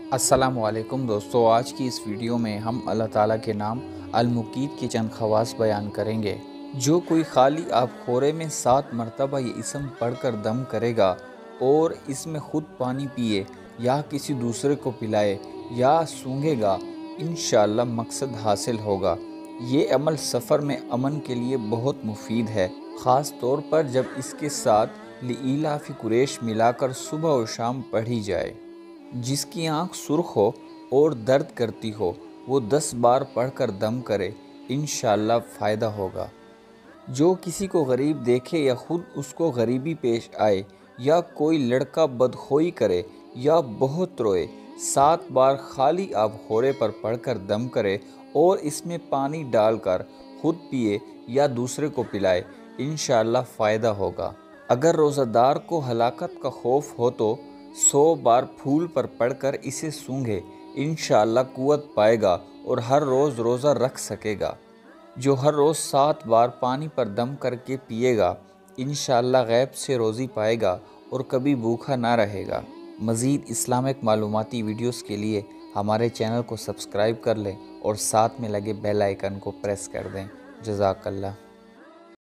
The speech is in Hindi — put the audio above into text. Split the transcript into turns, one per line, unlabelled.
अस्सलामुअलैकुम दोस्तों, आज की इस वीडियो में हम अल्लाह ताला के नाम अल-मुकीत के चंद ख़वास बयान करेंगे। जो कोई खाली आबखोरे में 7 मरतबा ये इसम पढ़कर दम करेगा और इसमें ख़ुद पानी पिए या किसी दूसरे को पिलाए या सूंघेगा, इंशाअल्लाह मकसद हासिल होगा। ये अमल सफ़र में अमन के लिए बहुत मुफीद है, ख़ास तौर पर जब इसके साथ लिईलाफ़ी कुरैश मिलाकर सुबह और शाम पढ़ी जाए। जिसकी आँख सुर्ख हो और दर्द करती हो वो 10 बार पढ़कर दम करे, इंशाअल्लाह फ़ायदा होगा। जो किसी को गरीब देखे या ख़ुद उसको गरीबी पेश आए या कोई लड़का बदखोई करे या बहुत रोए, 7 बार खाली आबखोरे पर पढ़कर दम करे और इसमें पानी डालकर ख़ुद पिए या दूसरे को पिलाए, इंशाअल्लाह फ़ायदा होगा। अगर रोज़ादार को हलाकत का खौफ हो तो 100 बार फूल पर पढ़कर इसे सूंघे, इंशाअल्लाह कुव्वत पाएगा और हर रोज़ रोज़ा रख सकेगा। जो हर रोज़ 7 बार पानी पर दम करके पिएगा, इंशाअल्लाह गैब से रोज़ी पाएगा और कभी भूखा ना रहेगा। मज़ीद इस्लामिक मालूमाती वीडियोस के लिए हमारे चैनल को सब्सक्राइब कर लें और साथ में लगे बेल आइकन को प्रेस कर दें। जज़ाकल्लाह।